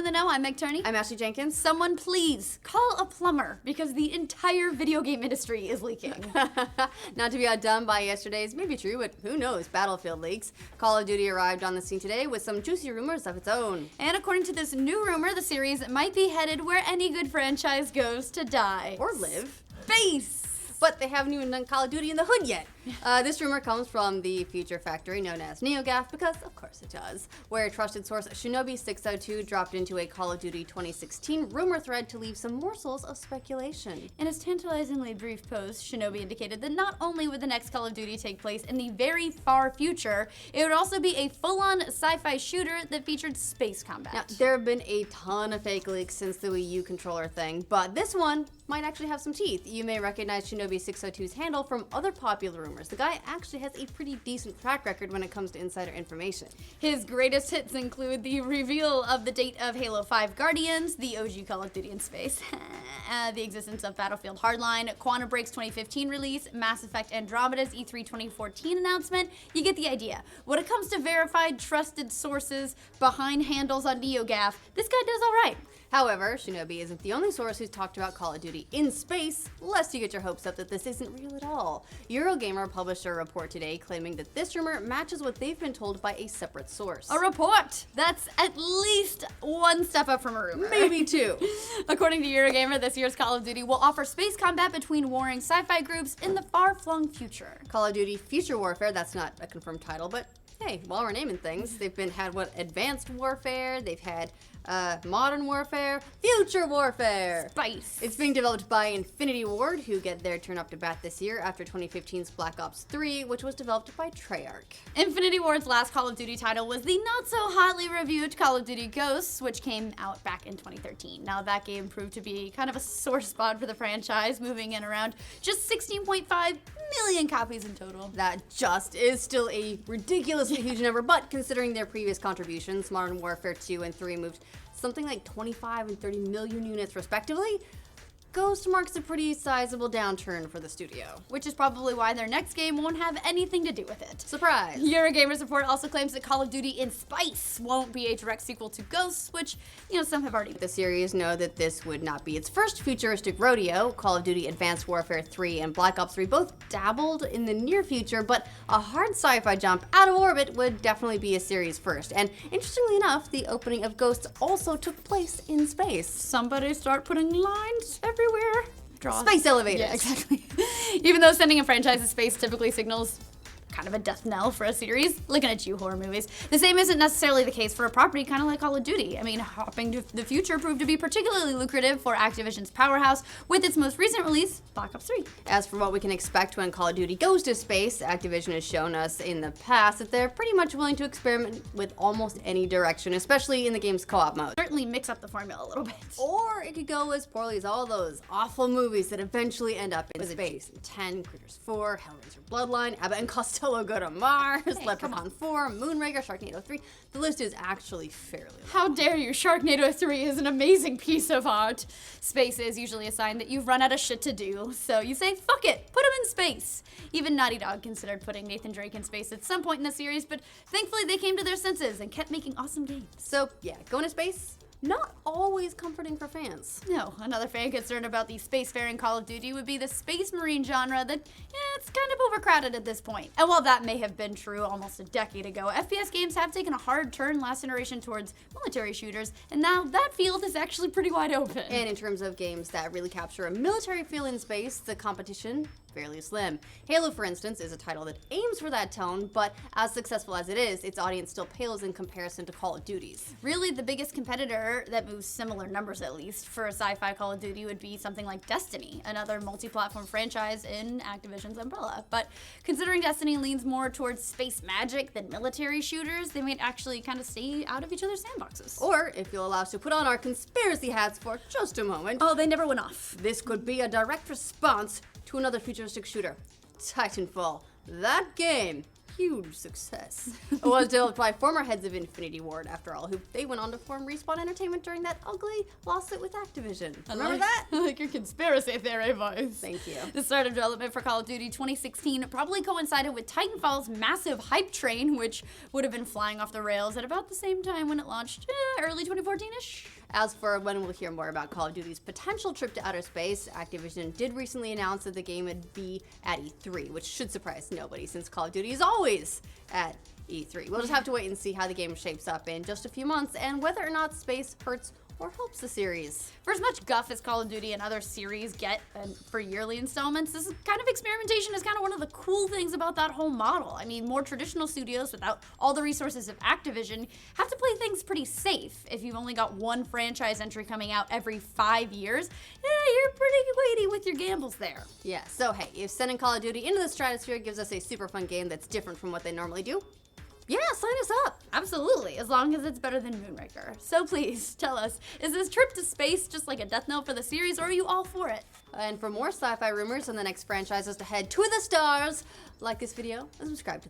In the know, I'm Meg Turney. I'm Ashley Jenkins. Someone please call a plumber because the entire video game industry is leaking. Not to be outdone by yesterday's, maybe true, but who knows, Battlefield leaks. Call of Duty arrived on the scene today with some juicy rumors of its own. And according to this new rumor, the series might be headed where any good franchise goes to die. Or live. Space! But they haven't even done Call of Duty in the hood yet. This rumor comes from the future factory known as NeoGAF, because of course it does, where trusted source Shinobi602 dropped into a Call of Duty 2016 rumor thread to leave some morsels of speculation. In his tantalizingly brief post, Shinobi indicated that not only would the next Call of Duty take place in the very far future, it would also be a full-on sci-fi shooter that featured space combat. Now, there have been a ton of fake leaks since the Wii U controller thing, but this one might actually have some teeth. You may recognize Shinobi602's handle from other popular rumors. The guy actually has a pretty decent track record when it comes to insider information. His greatest hits include the reveal of the date of Halo 5 Guardians, the OG Call of Duty in space, the existence of Battlefield Hardline, Quantum Break's 2015 release, Mass Effect Andromeda's E3 2014 announcement. You get the idea. When it comes to verified, trusted sources behind handles on NeoGAF, this guy does all right. However, Shinobi isn't the only source who's talked about Call of Duty in space, lest you get your hopes up that this isn't real at all. Eurogamer published a report today claiming that this rumor matches what they've been told by a separate source. A report! That's at least one step up from a rumor. Maybe two. According to Eurogamer, this year's Call of Duty will offer space combat between warring sci-fi groups in the far-flung future. Call of Duty Future Warfare, that's not a confirmed title, but hey, while we're naming things, they've had Advanced Warfare, they've had Modern Warfare, Future Warfare. Spice. It's being developed by Infinity Ward, who get their turn up to bat this year after 2015's Black Ops 3, which was developed by Treyarch. Infinity Ward's last Call of Duty title was the not-so-hotly reviewed Call of Duty Ghosts, which came out back in 2013. Now, that game proved to be kind of a sore spot for the franchise, moving in around just 16.5 million copies in total. That just is still a ridiculously huge number, but considering their previous contributions, Modern Warfare 2 and 3 moved something like 25 and 30 million units respectively. Ghost marks a pretty sizable downturn for the studio. Which is probably why their next game won't have anything to do with it. Surprise! Eurogamer's report also claims that Call of Duty in Space won't be a direct sequel to Ghosts, which, some have already. The series know that this would not be its first futuristic rodeo. Call of Duty Advanced Warfare 3 and Black Ops 3 both dabbled in the near future, but a hard sci-fi jump out of orbit would definitely be a series first. And interestingly enough, the opening of Ghosts also took place in space. Somebody start putting lines everywhere. Space elevators. Yeah, exactly. Even though sending a franchise to space typically signals kind of a death knell for a series, looking at you, horror movies. The same isn't necessarily the case for a property kind of like Call of Duty. I mean, hopping to the future proved to be particularly lucrative for Activision's powerhouse with its most recent release, Black Ops 3. As for what we can expect when Call of Duty goes to space, Activision has shown us in the past that they're pretty much willing to experiment with almost any direction, especially in the game's co-op mode. Certainly mix up the formula a little bit. Or it could go as poorly as all those awful movies that eventually end up in space. 10, Critters 4, Hellraiser Bloodline, Abbott and Costello Go to Mars, Leprechaun 4, Moonraker, Sharknado 3. The list is actually fairly long. How dare you? Sharknado 3 is an amazing piece of art. Space is usually a sign that you've run out of shit to do, so you say, fuck it, put him in space. Even Naughty Dog considered putting Nathan Drake in space at some point in the series, but thankfully they came to their senses and kept making awesome games. So yeah, going to space, not always comforting for fans. No, another fan concerned about the spacefaring Call of Duty would be the Space Marine genre that, it's kind of overcrowded at this point. And while that may have been true almost a decade ago, FPS games have taken a hard turn last generation towards military shooters, and now that field is actually pretty wide open. And in terms of games that really capture a military feel in space, the competition fairly slim. Halo, for instance, is a title that aims for that tone, but as successful as it is, its audience still pales in comparison to Call of Duty's. Really, the biggest competitor that moves similar numbers, at least, for a sci-fi Call of Duty would be something like Destiny, another multi-platform franchise in Activision's umbrella. But considering Destiny leans more towards space magic than military shooters, they might actually kind of stay out of each other's sandboxes. Or, if you'll allow us to put on our conspiracy hats for just a moment, oh, they never went off. This could be a direct response to another futuristic shooter, Titanfall. That game huge success. It was developed by former heads of Infinity Ward, after all, who they went on to form Respawn Entertainment during that ugly lawsuit with Activision. Remember that? I like your conspiracy theory voice. Thank you. The start of development for Call of Duty 2016 probably coincided with Titanfall's massive hype train, which would have been flying off the rails at about the same time when it launched, early 2014-ish. As for when we'll hear more about Call of Duty's potential trip to outer space, Activision did recently announce that the game would be at E3, which should surprise nobody since Call of Duty is always at E3. We'll just have to wait and see how the game shapes up in just a few months and whether or not space hurts or helps the series. For as much guff as Call of Duty and other series get for yearly installments, this kind of experimentation is kind of one of the cool things about that whole model. I mean, more traditional studios without all the resources of Activision have to play things pretty safe. If you've only got one franchise entry coming out every 5 years, you're pretty weighty with your gambles there. Yeah, so hey, if sending Call of Duty into the stratosphere gives us a super fun game that's different from what they normally do, yeah, sign us up. Absolutely, as long as it's better than Moonraker. So please, tell us, is this trip to space just like a death note for the series, or are you all for it? And for more sci-fi rumors and the next franchises to head to the stars, like this video and subscribe to